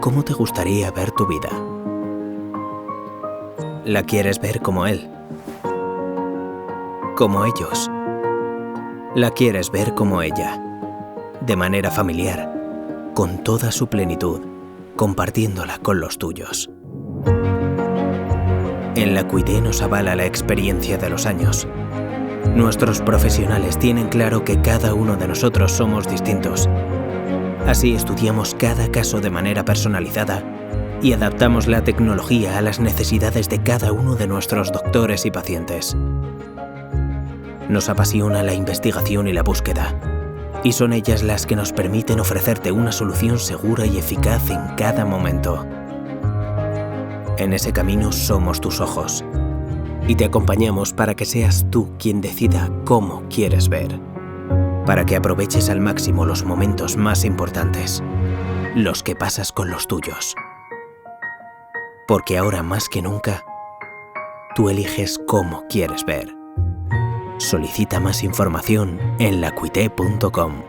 ¿Cómo te gustaría ver tu vida? ¿La quieres ver como él? ¿Como ellos? ¿La quieres ver como ella? De manera familiar, con toda su plenitud, compartiéndola con los tuyos. En la Cuité nos avala la experiencia de los años. Nuestros profesionales tienen claro que cada uno de nosotros somos distintos. Así estudiamos cada caso de manera personalizada y adaptamos la tecnología a las necesidades de cada uno de nuestros doctores y pacientes. Nos apasiona la investigación y la búsqueda, y son ellas las que nos permiten ofrecerte una solución segura y eficaz en cada momento. En ese camino somos tus ojos, y te acompañamos para que seas tú quien decida cómo quieres ver, para que aproveches al máximo los momentos más importantes, los que pasas con los tuyos. Porque ahora más que nunca, tú eliges cómo quieres ver. Solicita más información en lacuité.com.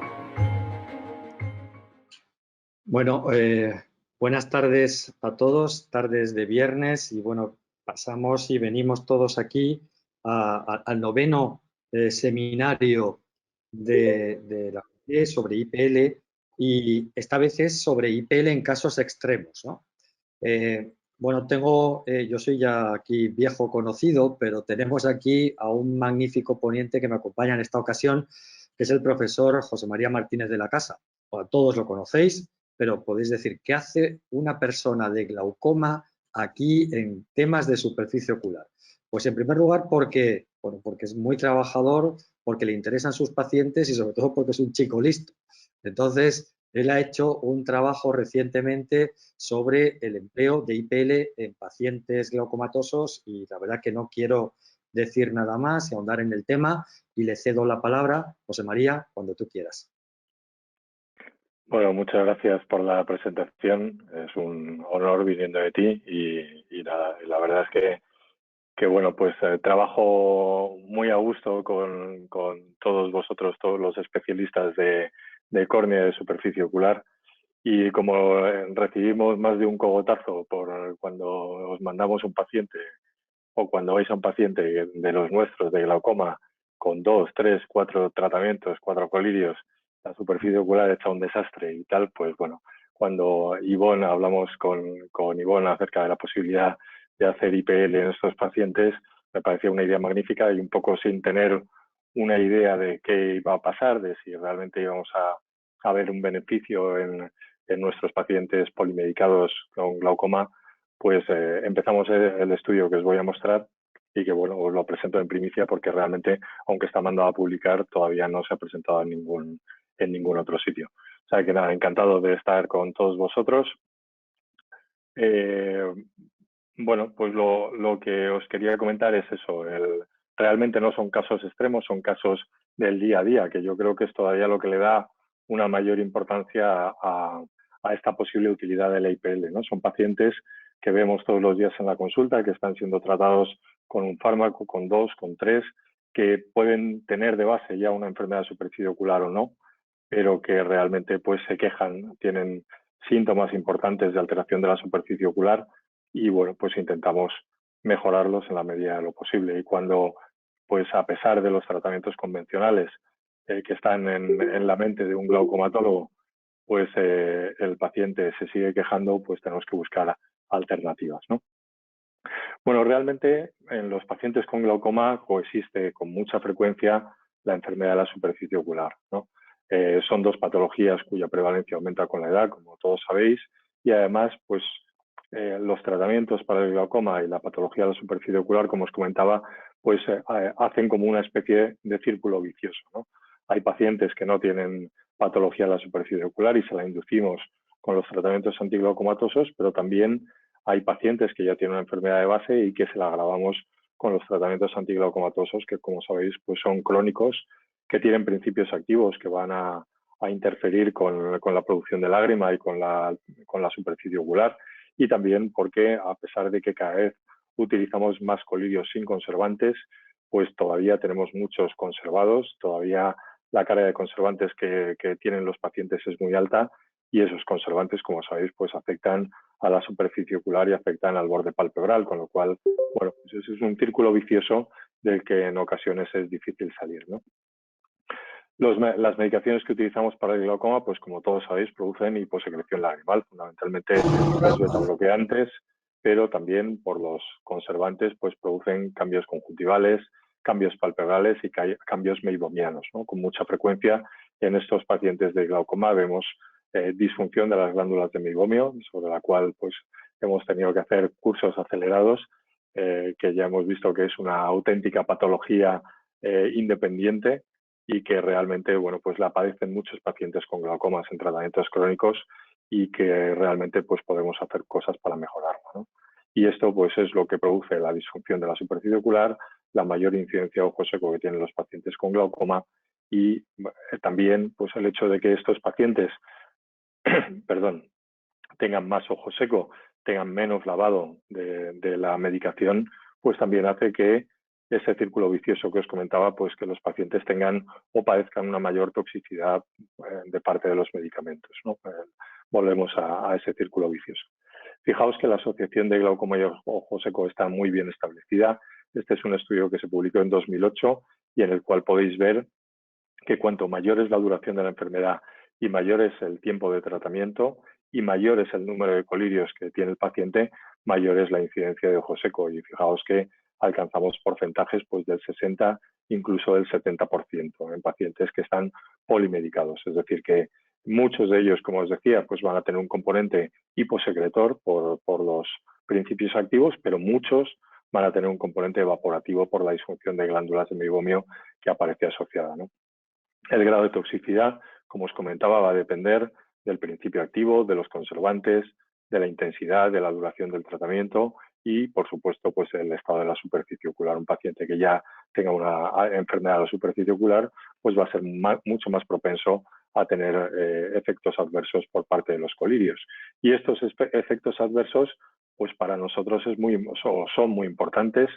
Bueno, buenas tardes a todos, tardes de viernes, y bueno, pasamos y venimos todos aquí al noveno seminario de la UNED sobre IPL, y esta vez es sobre IPL en casos extremos, ¿no? Bueno, yo soy ya aquí viejo conocido, pero tenemos aquí a un magnífico ponente que me acompaña en esta ocasión, que es el profesor José María Martínez de la Casa. Bueno, todos lo conocéis, pero podéis decir, ¿qué hace una persona de glaucoma aquí en temas de superficie ocular? Pues en primer lugar porque es muy trabajador, porque le interesan sus pacientes y sobre todo porque es un chico listo. Entonces, él ha hecho un trabajo recientemente sobre el empleo de IPL en pacientes glaucomatosos, y la verdad que no quiero decir nada más y ahondar en el tema, y le cedo la palabra. José María, cuando tú quieras. Bueno, muchas gracias por la presentación. Es un honor viniendo de ti y nada, la verdad es que bueno, pues trabajo muy a gusto con todos vosotros, todos los especialistas de córnea de superficie ocular, y como recibimos más de un cogotazo por cuando os mandamos un paciente o cuando vais a un paciente de los nuestros de glaucoma con 2, 3, 4 tratamientos, 4 colirios, la superficie ocular hecha un desastre y tal, pues bueno, cuando Ivonne, hablamos con Ivonne acerca de la posibilidad de hacer IPL en estos pacientes, me parecía una idea magnífica, y un poco sin tener una idea de qué iba a pasar, de si realmente íbamos a ver un beneficio en nuestros pacientes polimedicados con glaucoma, pues empezamos el estudio que os voy a mostrar, y que bueno, os lo presento en primicia porque realmente, aunque está mandado a publicar, todavía no se ha presentado en ningún otro sitio. O sea que nada, encantado de estar con todos vosotros. Bueno, pues lo que os quería comentar es eso. Realmente no son casos extremos, son casos del día a día, que yo creo que es todavía lo que le da una mayor importancia a esta posible utilidad de la IPL, ¿no? Son pacientes que vemos todos los días en la consulta, que están siendo tratados con un fármaco, con 2, con 3, que pueden tener de base ya una enfermedad de superficie ocular o no, pero que realmente pues se quejan, tienen síntomas importantes de alteración de la superficie ocular, y bueno, pues intentamos mejorarlos en la medida de lo posible. Y cuando, pues a pesar de los tratamientos convencionales que están en la mente de un glaucomatólogo, pues el paciente se sigue quejando, pues tenemos que buscar alternativas, ¿no? Bueno, realmente en los pacientes con glaucoma coexiste con mucha frecuencia la enfermedad de la superficie ocular, ¿no? Son dos patologías cuya prevalencia aumenta con la edad, como todos sabéis, y además, pues los tratamientos para el glaucoma y la patología de la superficie ocular, como os comentaba, pues hacen como una especie de círculo vicioso, ¿no? Hay pacientes que no tienen patología de la superficie ocular y se la inducimos con los tratamientos antiglaucomatosos, pero también hay pacientes que ya tienen una enfermedad de base y que se la agravamos con los tratamientos antiglaucomatosos, que como sabéis pues son crónicos, que tienen principios activos que van a interferir con la producción de lágrima y con la superficie ocular, y también porque a pesar de que cada vez utilizamos más colirios sin conservantes, pues todavía tenemos muchos conservados, todavía la carga de conservantes que tienen los pacientes es muy alta, y esos conservantes, como sabéis, pues afectan a la superficie ocular y afectan al borde palpebral, con lo cual, bueno, pues ese es un círculo vicioso del que en ocasiones es difícil salir, ¿no? Las medicaciones que utilizamos para el glaucoma, pues como todos sabéis, producen hiposecreción lagrimal, fundamentalmente los betabloqueantes, pero también por los conservantes, pues producen cambios conjuntivales, cambios palpebrales y cambios meibomianos, ¿no? Con mucha frecuencia en estos pacientes de glaucoma vemos disfunción de las glándulas de meibomio, sobre la cual pues hemos tenido que hacer cursos acelerados, que ya hemos visto que es una auténtica patología independiente y que realmente, bueno, pues la padecen muchos pacientes con glaucomas en tratamientos crónicos y que realmente pues podemos hacer cosas para mejorarlo, ¿no? Y esto pues es lo que produce la disfunción de la superficie ocular, la mayor incidencia de ojo seco que tienen los pacientes con glaucoma y también pues el hecho de que estos pacientes perdón, tengan más ojo seco, tengan menos lavado de la medicación, pues también hace que ese círculo vicioso que os comentaba, pues que los pacientes tengan o padezcan una mayor toxicidad de parte de los medicamentos, ¿no? Volvemos a ese círculo vicioso. Fijaos que la asociación de glaucoma y ojo seco está muy bien establecida. Este es un estudio que se publicó en 2008 y en el cual podéis ver que cuanto mayor es la duración de la enfermedad y mayor es el tiempo de tratamiento y mayor es el número de colirios que tiene el paciente, mayor es la incidencia de ojo seco. Y fijaos que alcanzamos porcentajes pues del 60, incluso del 70% en pacientes que están polimedicados. Es decir, que muchos de ellos, como os decía, pues van a tener un componente hiposecretor por los principios activos, pero muchos van a tener un componente evaporativo por la disfunción de glándulas de meibomio que aparece asociada, ¿no? El grado de toxicidad, como os comentaba, va a depender del principio activo, de los conservantes, de la intensidad, de la duración del tratamiento y, por supuesto, pues el estado de la superficie ocular. Un paciente que ya tenga una enfermedad de la superficie ocular, pues va a ser mucho más propenso a tener efectos adversos por parte de los colirios. Y estos efectos adversos, pues para nosotros son muy importantes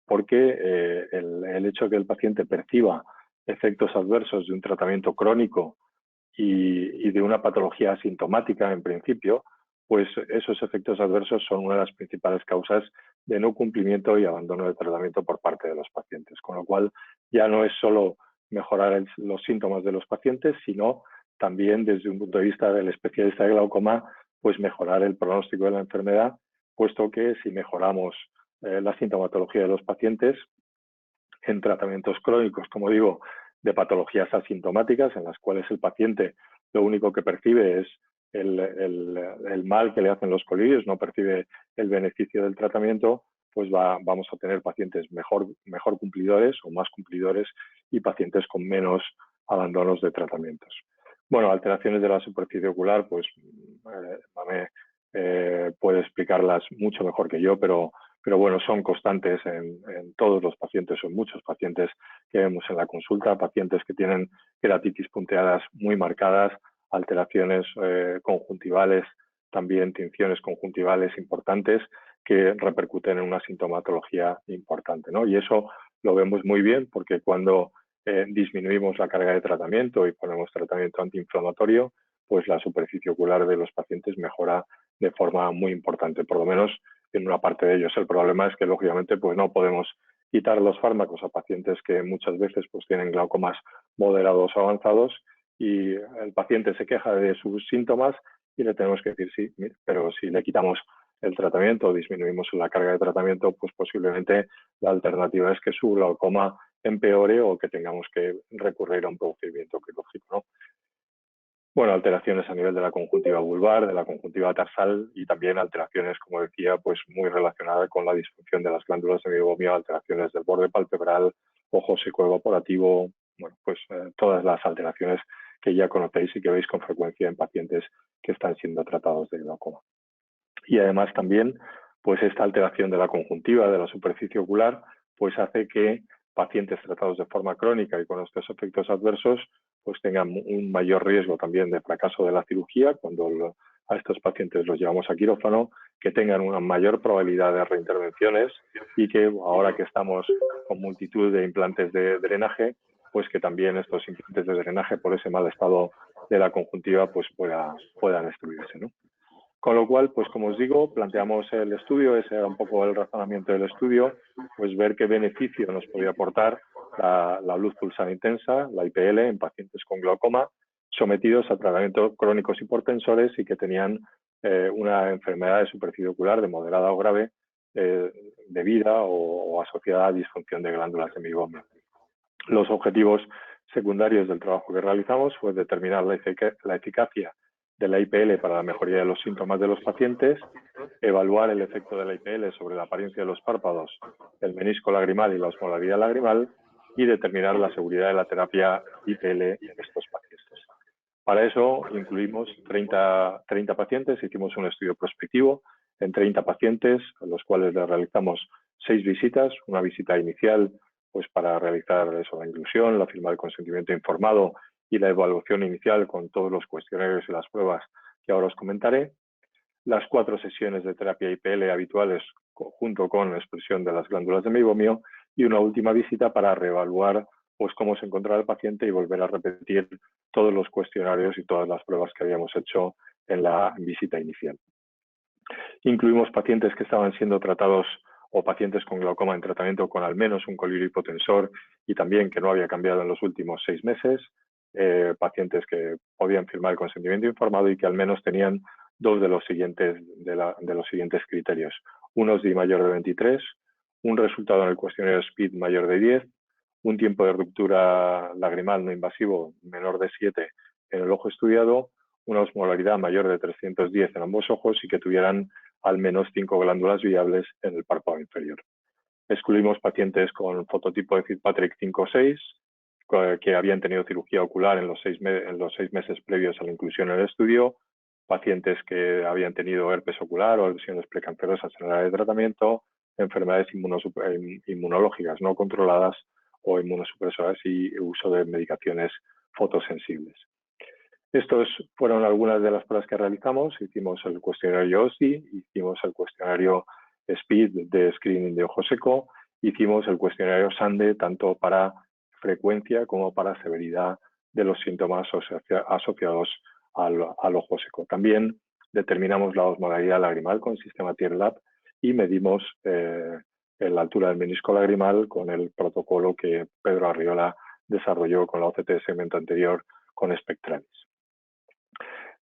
porque el hecho de que el paciente perciba efectos adversos de un tratamiento crónico y de una patología asintomática en principio, pues esos efectos adversos son una de las principales causas de no cumplimiento y abandono de tratamiento por parte de los pacientes. Con lo cual ya no es solo mejorar los síntomas de los pacientes, sino también desde un punto de vista del especialista de glaucoma, pues mejorar el pronóstico de la enfermedad, puesto que si mejoramos la sintomatología de los pacientes, en tratamientos crónicos, como digo, de patologías asintomáticas en las cuales el paciente lo único que percibe es el mal que le hacen los colirios, no percibe el beneficio del tratamiento, pues vamos a tener pacientes mejor cumplidores o más cumplidores y pacientes con menos abandonos de tratamientos. Bueno, alteraciones de la superficie ocular, pues Mame puede explicarlas mucho mejor que yo, pero bueno, son constantes en todos los pacientes o en muchos pacientes que vemos en la consulta, pacientes que tienen queratitis punteadas muy marcadas, alteraciones conjuntivales, también tinciones conjuntivales importantes que repercuten en una sintomatología importante, ¿no? Y eso lo vemos muy bien porque cuando disminuimos la carga de tratamiento y ponemos tratamiento antiinflamatorio, pues la superficie ocular de los pacientes mejora de forma muy importante, por lo menos en una parte de ellos. El problema es que, lógicamente, pues no podemos quitar los fármacos a pacientes que muchas veces pues tienen glaucomas moderados o avanzados y el paciente se queja de sus síntomas y le tenemos que decir sí, pero si le quitamos el tratamiento o disminuimos la carga de tratamiento, pues posiblemente la alternativa es que su glaucoma empeore o que tengamos que recurrir a un procedimiento quirúrgico, ¿no? Bueno, alteraciones a nivel de la conjuntiva vulvar, de la conjuntiva tarsal y también alteraciones, como decía, pues muy relacionadas con la disfunción de las glándulas de meibomio, alteraciones del borde palpebral, ojo seco evaporativo, bueno, pues todas las alteraciones que ya conocéis y que veis con frecuencia en pacientes que están siendo tratados de glaucoma. Y además también, pues esta alteración de la conjuntiva, de la superficie ocular, pues hace que pacientes tratados de forma crónica y con estos efectos adversos, pues tengan un mayor riesgo también de fracaso de la cirugía cuando a estos pacientes los llevamos a quirófano, que tengan una mayor probabilidad de reintervenciones y que ahora que estamos con multitud de implantes de drenaje, pues que también estos implantes de drenaje por ese mal estado de la conjuntiva pues pueda destruirse, ¿no? Con lo cual, pues como os digo, planteamos el estudio, ese era un poco el razonamiento del estudio, pues ver qué beneficio nos podía aportar la luz pulsar intensa, la IPL, en pacientes con glaucoma, sometidos a tratamientos crónicos hipertensores y que tenían una enfermedad de superficie ocular de moderada o grave debida o asociada a disfunción de glándulas de meiomio. Los objetivos secundarios del trabajo que realizamos fue determinar la eficacia de la IPL para la mejoría de los síntomas de los pacientes, evaluar el efecto de la IPL sobre la apariencia de los párpados, el menisco lagrimal y la osmolaridad lagrimal y determinar la seguridad de la terapia IPL en estos pacientes. Para eso incluimos 30 pacientes, hicimos un estudio prospectivo en 30 pacientes, a los cuales les realizamos 6 visitas, una visita inicial pues para realizar eso, la inclusión, la firma del consentimiento informado y la evaluación inicial con todos los cuestionarios y las pruebas que ahora os comentaré, las 4 sesiones de terapia IPL habituales junto con la expresión de las glándulas de meibomio y una última visita para reevaluar pues, cómo se encontraba el paciente y volver a repetir todos los cuestionarios y todas las pruebas que habíamos hecho en la visita inicial. Incluimos pacientes que estaban siendo tratados o pacientes con glaucoma en tratamiento con al menos un colirio hipotensor y también que no había cambiado en los últimos 6 meses, pacientes que podían firmar el consentimiento informado y que al menos tenían 2 de los siguientes criterios. Un SDI mayor de 23, un resultado en el cuestionario SPID mayor de 10, un tiempo de ruptura lagrimal no invasivo menor de 7 en el ojo estudiado, una osmolaridad mayor de 310 en ambos ojos y que tuvieran al menos 5 glándulas viables en el párpado inferior. Excluimos pacientes con fototipo de Fitzpatrick 5 o 6, que habían tenido cirugía ocular en los 6 meses previos a la inclusión en el estudio, pacientes que habían tenido herpes ocular o lesiones precancerosas en el área de tratamiento, enfermedades inmunológicas no controladas o inmunosupresoras y uso de medicaciones fotosensibles. Estos fueron algunas de las pruebas que realizamos. Hicimos el cuestionario OSDI, hicimos el cuestionario SPID de screening de ojo seco, hicimos el cuestionario SANDE tanto para frecuencia como para severidad de los síntomas asociados al ojo seco. También determinamos la osmolaridad lagrimal con el sistema TIRLAB y medimos la altura del menisco lagrimal con el protocolo que Pedro Arriola desarrolló con la OCT de segmento anterior con Spectralis.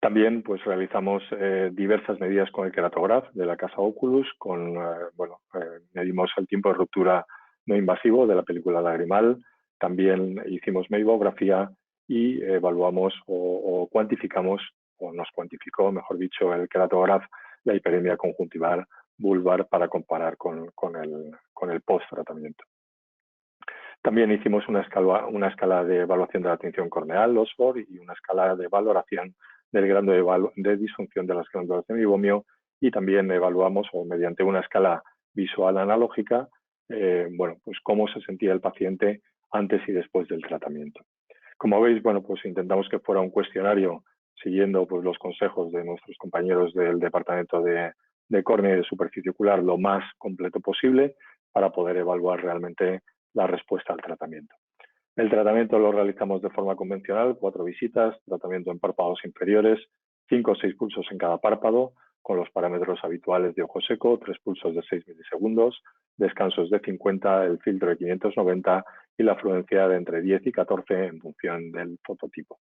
También pues, realizamos diversas medidas con el queratograph de la casa Oculus, medimos el tiempo de ruptura no invasivo de la película lagrimal, también hicimos meibografía y evaluamos o cuantificamos, o nos cuantificó, mejor dicho, el queratograph, la hiperemia conjuntival vulvar para comparar con el post-tratamiento. También hicimos una escala de evaluación de la tinción corneal, OSFOR, y una escala de valoración del grado de disfunción de las glándulas de meibomio y también evaluamos, o mediante una escala visual analógica, pues cómo se sentía el paciente antes y después del tratamiento. Como veis, pues intentamos que fuera un cuestionario siguiendo pues, los consejos de nuestros compañeros del Departamento de Córnea y de Superficie Ocular lo más completo posible para poder evaluar realmente la respuesta al tratamiento. El tratamiento lo realizamos de forma convencional, 4 visitas, tratamiento en párpados inferiores, 5 o 6 pulsos en cada párpado, con los parámetros habituales de ojo seco, 3 pulsos de 6 milisegundos, descansos de 50, el filtro de 590 y la afluencia de entre 10 y 14 en función del fototipo.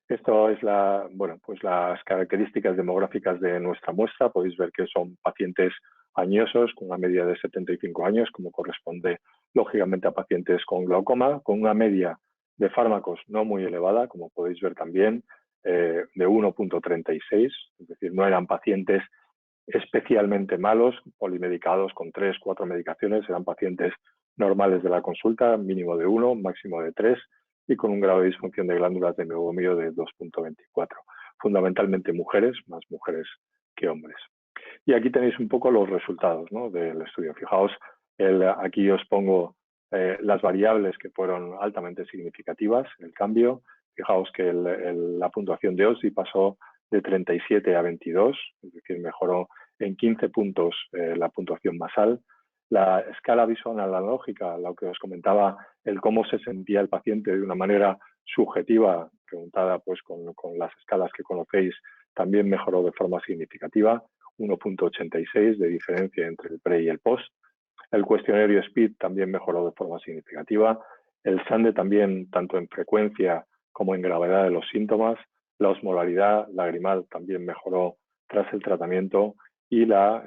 Esto es las características demográficas de nuestra muestra. Podéis ver que son pacientes añosos con una media de 75 años, como corresponde lógicamente a pacientes con glaucoma, con una media de fármacos no muy elevada, como podéis ver también, de 1.36, es decir, no eran pacientes especialmente malos, polimedicados con 3 o 4 medicaciones, eran pacientes normales de la consulta, mínimo de 1, máximo de 3, y con un grado de disfunción de glándulas de meibomio de 2.24. Fundamentalmente mujeres, más mujeres que hombres. Y aquí tenéis un poco los resultados, ¿no?, del estudio. Fijaos, aquí os pongo las variables que fueron altamente significativas, el cambio. Fijaos que la puntuación de OSDI pasó de 37 a 22, es decir, mejoró en 15 puntos la puntuación basal. La escala visual analógica, lo que os comentaba, el cómo se sentía el paciente de una manera subjetiva, preguntada pues con las escalas que conocéis, también mejoró de forma significativa, 1,86 de diferencia entre el pre y el post. El cuestionario SPID también mejoró de forma significativa. El SANDE también, tanto en frecuencia como en gravedad de los síntomas. La osmolaridad lagrimal también mejoró tras el tratamiento y la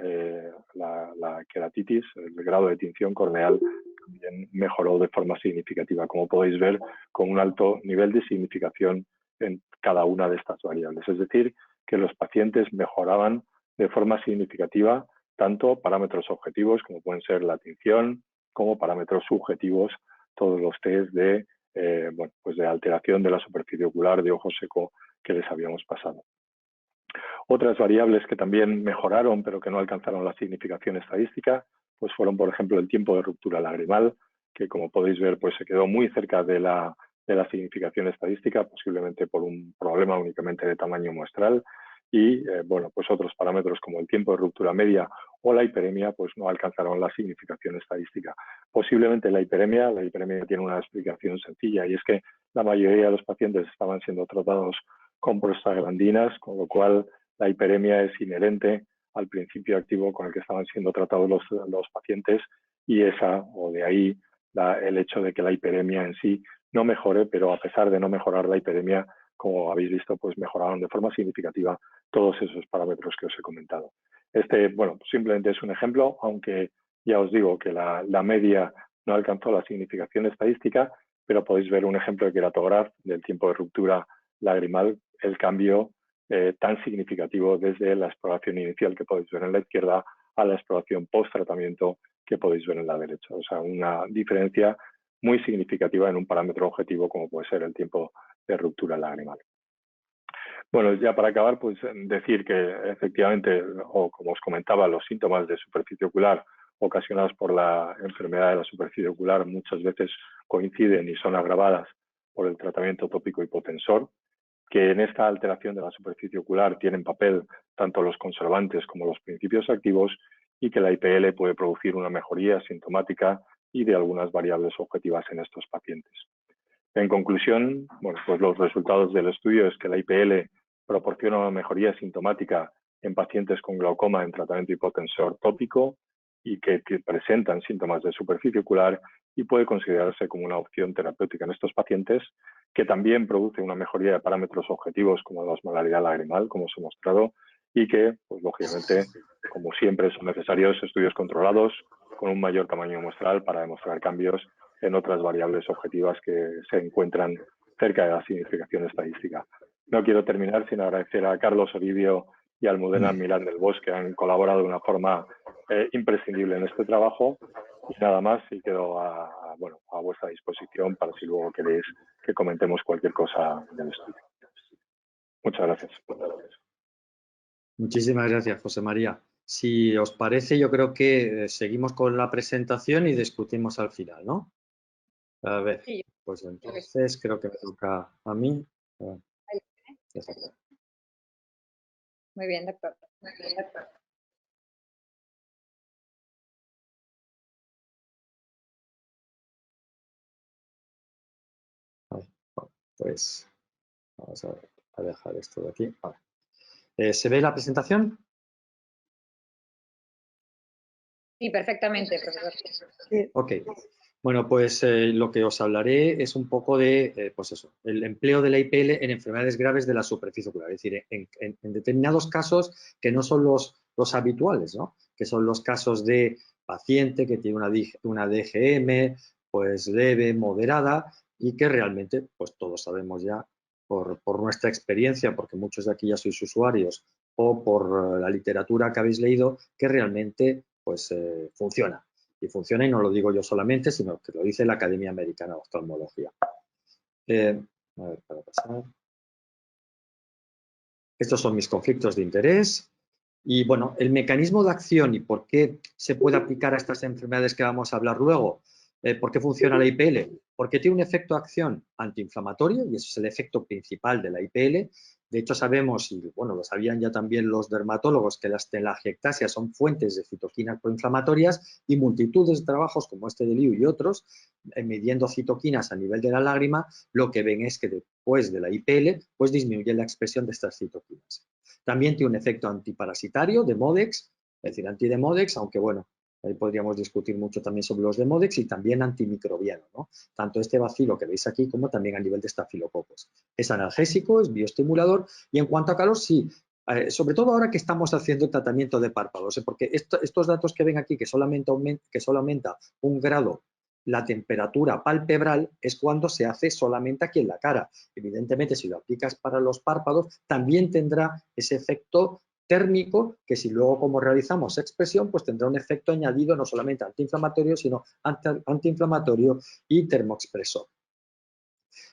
queratitis, el grado de tinción corneal, también mejoró de forma significativa, como podéis ver, con un alto nivel de significación en cada una de estas variables. Es decir, que los pacientes mejoraban de forma significativa tanto parámetros objetivos, como pueden ser la tinción, como parámetros subjetivos, todos los test de, pues de alteración de la superficie ocular, de ojo seco que les habíamos pasado. Otras variables que también mejoraron, pero que no alcanzaron la significación estadística, pues fueron, por ejemplo, el tiempo de ruptura lagrimal, que como podéis ver, pues se quedó muy cerca de la significación estadística, posiblemente por un problema únicamente de tamaño muestral, y bueno, pues otros parámetros como el tiempo de ruptura media o la hiperemia, pues no alcanzaron la significación estadística. Posiblemente la hiperemia tiene una explicación sencilla, y es que la mayoría de los pacientes estaban siendo tratados con prostaglandinas, con lo cual la hiperemia es inherente al principio activo con el que estaban siendo tratados los pacientes, y de ahí el hecho de que la hiperemia en sí no mejore, pero a pesar de no mejorar la hiperemia, como habéis visto, pues mejoraron de forma significativa todos esos parámetros que os he comentado. Bueno, simplemente es un ejemplo, aunque ya os digo que la media no alcanzó la significación estadística, pero podéis ver un ejemplo de queratograph del tiempo de ruptura lagrimal, el cambio tan significativo desde la exploración inicial que podéis ver en la izquierda a la exploración post-tratamiento que podéis ver en la derecha. O sea, una diferencia muy significativa en un parámetro objetivo como puede ser el tiempo de ruptura lagrimal. Bueno, ya para acabar, pues decir que efectivamente, o como os comentaba, los síntomas de superficie ocular ocasionados por la enfermedad de la superficie ocular muchas veces coinciden y son agravadas por el tratamiento tópico hipotensor, que en esta alteración de la superficie ocular tienen papel tanto los conservantes como los principios activos, y que la IPL puede producir una mejoría sintomática y de algunas variables objetivas en estos pacientes. En conclusión, bueno, pues los resultados del estudio es que la IPL proporciona una mejoría sintomática en pacientes con glaucoma en tratamiento hipotensor tópico y que presentan síntomas de superficie ocular, y puede considerarse como una opción terapéutica en estos pacientes, que también produce una mejoría de parámetros objetivos como la osmolaridad lagrimal, como os he mostrado, y que, pues lógicamente, como siempre, son necesarios estudios controlados con un mayor tamaño muestral para demostrar cambios en otras variables objetivas que se encuentran cerca de la significación estadística. No quiero terminar sin agradecer a Carlos Oribio y a Almudena Milán del Bosch, que han colaborado de una forma imprescindible en este trabajo. Y nada más, y quedo a vuestra disposición para si luego queréis que comentemos cualquier cosa del estudio. Muchas gracias. Muchísimas gracias, José María. Si os parece, yo creo que seguimos con la presentación y discutimos al final, ¿no? A ver, pues entonces creo que me toca a mí. Muy bien, doctor. Pues vamos a dejar esto de aquí. Vale. ¿Se ve la presentación? Sí, perfectamente, profesor. Sí. Ok. Bueno, pues lo que os hablaré es un poco de, pues eso, el empleo de la IPL en enfermedades graves de la superficie ocular, es decir, en determinados casos que no son los habituales, ¿no? Que son los casos de paciente que tiene una DGM, pues leve, moderada, y que realmente, pues todos sabemos ya por nuestra experiencia, porque muchos de aquí ya sois usuarios, o por la literatura que habéis leído, que realmente pues funciona. Y funciona, y no lo digo yo solamente, sino que lo dice la Academia Americana de Oftalmología. A ver, para pasar. Estos son mis conflictos de interés. Y bueno, el mecanismo de acción y por qué se puede aplicar a estas enfermedades que vamos a hablar luego. ¿Por qué funciona la IPL? Porque tiene un efecto de acción antiinflamatorio, y ese es el efecto principal de la IPL, De hecho, sabemos, y bueno, lo sabían ya también los dermatólogos, que las telangiectasias son fuentes de citoquinas proinflamatorias y multitudes de trabajos como este de Liu y otros, midiendo citoquinas a nivel de la lágrima, lo que ven es que después de la IPL, pues disminuye la expresión de estas citoquinas. También tiene un efecto antiparasitario de Modex, es decir, antidemodex, aunque bueno, ahí podríamos discutir mucho también sobre los demodex y también antimicrobiano, ¿no? Tanto este bacilo que veis aquí como también a nivel de estafilococos. Es analgésico, es bioestimulador y en cuanto a calor, sí, sobre todo ahora que estamos haciendo tratamiento de párpados, porque estos datos que ven aquí, que solamente aumenta 1 grado la temperatura palpebral, es cuando se hace solamente aquí en la cara. Evidentemente, si lo aplicas para los párpados, también tendrá ese efecto térmico, que si luego como realizamos expresión, pues tendrá un efecto añadido no solamente antiinflamatorio, sino antiinflamatorio y termoexpresor.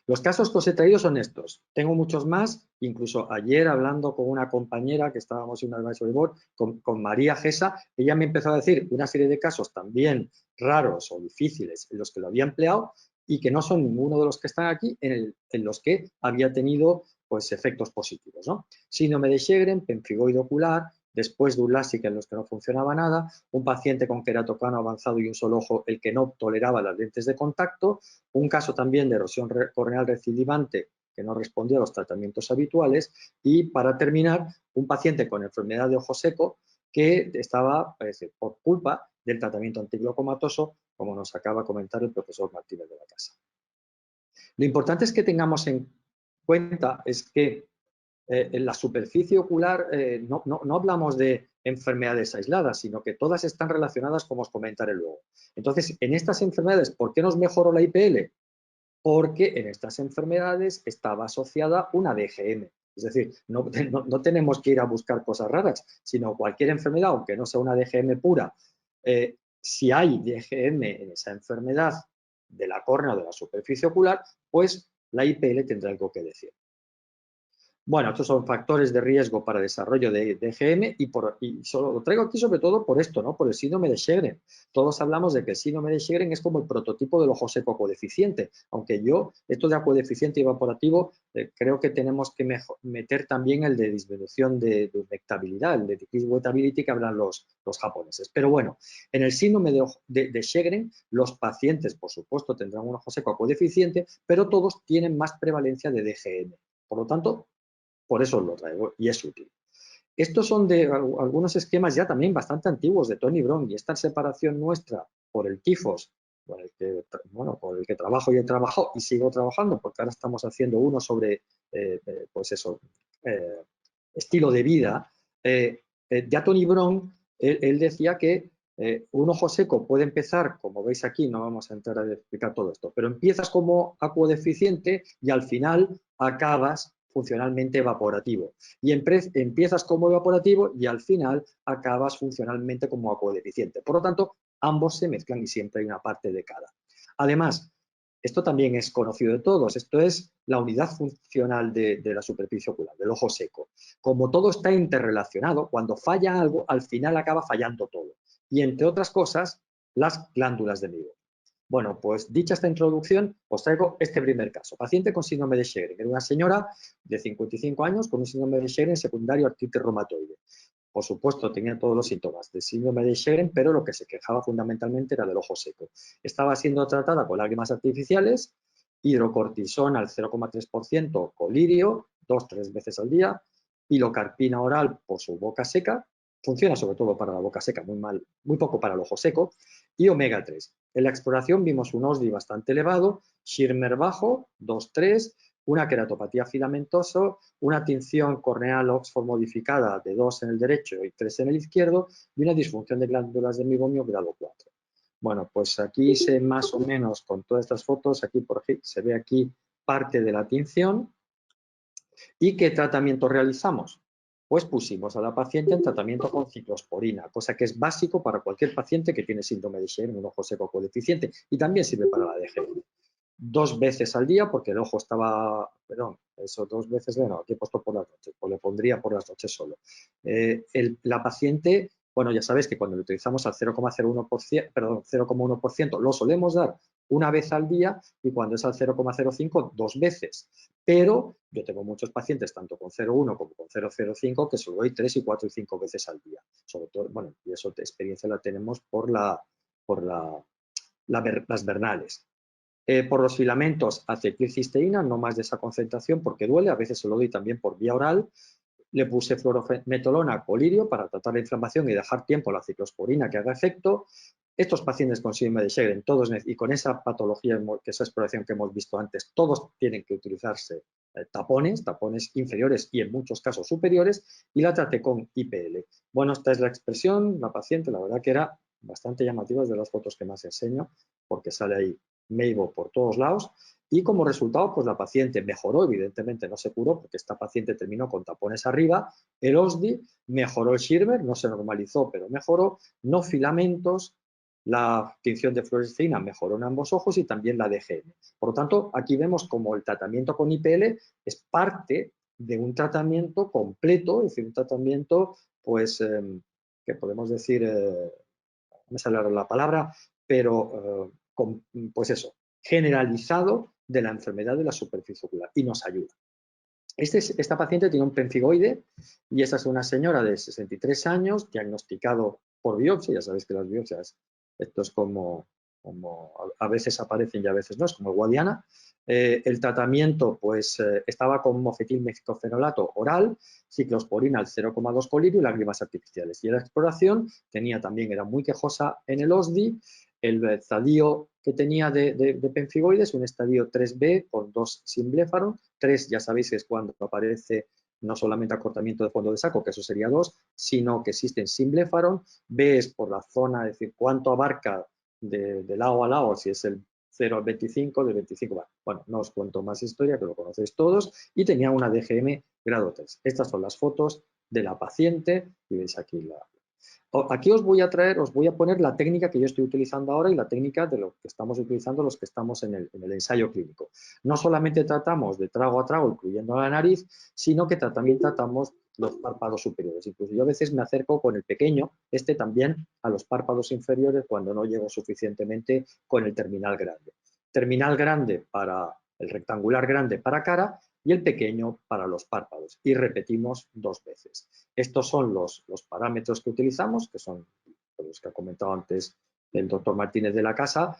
Los casos que os he traído son estos. Tengo muchos más, incluso ayer hablando con una compañera que estábamos en un advisory board, con María Gesa, ella me empezó a decir una serie de casos también raros o difíciles en los que lo había empleado y que no son ninguno de los que están aquí en los que había tenido pues, efectos positivos, ¿no? Síndrome de Sjögren, pemfigoide ocular, después de un LASIK en los que no funcionaba nada, un paciente con queratocano avanzado y un solo ojo, el que no toleraba las lentes de contacto, un caso también de erosión corneal recidivante que no respondía a los tratamientos habituales y, para terminar, un paciente con enfermedad de ojo seco que estaba, por culpa del tratamiento antiglocomatoso, como nos acaba de comentar el profesor Martínez de la Casa. Lo importante es que tengamos en cuenta es que en la superficie ocular no hablamos de enfermedades aisladas, sino que todas están relacionadas, como os comentaré luego. Entonces, en estas enfermedades, ¿por qué nos mejoró la IPL? Porque en estas enfermedades estaba asociada una DGM. Es decir, no tenemos que ir a buscar cosas raras, sino cualquier enfermedad, aunque no sea una DGM pura, si hay DGM en esa enfermedad de la córnea o de la superficie ocular, pues la IPL tendrá algo que decir. Bueno, estos son factores de riesgo para el desarrollo de DGM y solo lo traigo aquí sobre todo por esto, ¿no? Por el síndrome de Sjögren. Todos hablamos de que el síndrome de Sjögren es como el prototipo del ojo seco acuodeficiente, aunque yo, esto de acuodeficiente y evaporativo, creo que tenemos que meter también el de disminución de humectabilidad, el de decreased wettability que hablan los japoneses. Pero bueno, en el síndrome de Sjögren, los pacientes, por supuesto, tendrán un ojo seco acuodeficiente, pero todos tienen más prevalencia de DGM. Por lo tanto, por eso os lo traigo y es útil. Estos son de algunos esquemas ya también bastante antiguos de Tony Brown y esta separación nuestra por el tifos, por el que trabajo y he trabajado y sigo trabajando, porque ahora estamos haciendo uno sobre, pues eso, estilo de vida. Ya Tony Brown, él decía que un ojo seco puede empezar, como veis aquí, no vamos a entrar a explicar todo esto, pero empiezas como acuodeficiente y al final acabas funcionalmente evaporativo. Y empiezas como evaporativo y al final acabas funcionalmente como acuodeficiente. Por lo tanto, ambos se mezclan y siempre hay una parte de cada. Además, esto también es conocido de todos, esto es la unidad funcional de la superficie ocular, del ojo seco. Como todo está interrelacionado, cuando falla algo, al final acaba fallando todo. Y entre otras cosas, las glándulas de Meibomian. Bueno, pues dicha esta introducción, os traigo este primer caso. Paciente con síndrome de Sjögren. Era una señora de 55 años con un síndrome de Sjögren secundario a artritis reumatoide. Por supuesto, tenía todos los síntomas de síndrome de Sjögren, pero lo que se quejaba fundamentalmente era del ojo seco. Estaba siendo tratada con lágrimas artificiales, hidrocortisona al 0,3%, colirio, 2-3 veces al día, pilocarpina oral por su boca seca, funciona sobre todo para la boca seca, muy poco para el ojo seco, y omega 3. En la exploración vimos un OSDI bastante elevado, Schirmer bajo, 2-3, una queratopatía filamentosa, una tinción corneal Oxford modificada de 2 en el derecho y 3 en el izquierdo y una disfunción de glándulas de Meibomian grado 4. Bueno, pues aquí se más o menos con todas estas fotos, aquí por aquí se ve aquí parte de la tinción. ¿Y qué tratamiento realizamos? Pues pusimos a la paciente en tratamiento con ciclosporina, cosa que es básico para cualquier paciente que tiene síndrome de Sjögren, un ojo seco codeficiente, y también sirve para la DGM. 2 veces al día, porque el ojo estaba, perdón, eso 2 veces, bueno, aquí he puesto por las noches, pues le pondría por las noches solo. La paciente, bueno, ya sabéis que cuando lo utilizamos al 0,01%, perdón, 0,1%, lo solemos dar una vez al día y cuando es al 0,05 2 veces. Pero yo tengo muchos pacientes, tanto con 0,1 como con 0,05, que se lo doy 3 y 4 y 5 veces al día. Sobre todo, bueno, y eso de experiencia la tenemos por las vernales. Por los filamentos, acetilcisteína, no más de esa concentración porque duele, a veces se lo doy también por vía oral. Le puse fluorometolona colirio para tratar la inflamación y dejar tiempo a la ciclosporina que haga efecto. Estos pacientes con síndrome de Sjögren, todos, y con esa patología, que esa exploración que hemos visto antes, todos tienen que utilizarse tapones inferiores y en muchos casos superiores, y la traté con IPL. Bueno, esta es la expresión, la paciente, la verdad que era bastante llamativa, es de las fotos que más enseño, porque sale ahí Meibo por todos lados, y como resultado, pues la paciente mejoró, evidentemente no se curó, porque esta paciente terminó con tapones arriba, el OSDI, mejoró el Schirmer, no se normalizó, pero mejoró, no filamentos, la tinción de fluoresceína mejoró en ambos ojos y también la DGM. Por lo tanto, aquí vemos como el tratamiento con IPL es parte de un tratamiento completo, es decir, un tratamiento, pues, que podemos decir, no me sale la palabra, pero pues eso, generalizado de la enfermedad de la superficie ocular y nos ayuda. Esta paciente tiene un pemfigoide y esa es una señora de 63 años, diagnosticado por biopsia. Ya sabéis que las biopsias, esto es como a veces aparecen y a veces no, es como el Guadiana. El tratamiento, pues, estaba con mofetilmezcofenolato oral, ciclosporina al 0,2 colirio y lágrimas artificiales. Y en la exploración también era muy quejosa en el OSDI. El estadio que tenía de pemfigoides, un estadio 3B con 2 sin bléfaro. 3 ya sabéis que es cuando aparece no solamente acortamiento de fondo de saco, que eso sería 2, sino que existen sin bléfaro. B es por la zona, es decir, cuánto abarca de lado a lado, si es el 0 al 25, del 25, bueno, no os cuento más historia, que lo conocéis todos, y tenía una DGM grado 3. Estas son las fotos de la paciente, y veis aquí Aquí os voy a poner la técnica que yo estoy utilizando ahora y la técnica de lo que estamos utilizando los que estamos en el ensayo clínico. No solamente tratamos de trago a trago, incluyendo la nariz, sino que también tratamos los párpados superiores. Incluso yo a veces me acerco con el pequeño, también a los párpados inferiores cuando no llego suficientemente con el terminal grande. Terminal grande para el rectangular grande para cara y el pequeño para los párpados. Y repetimos 2 veces. Estos son los parámetros que utilizamos, que son los que ha comentado antes el doctor Martínez de la Casa.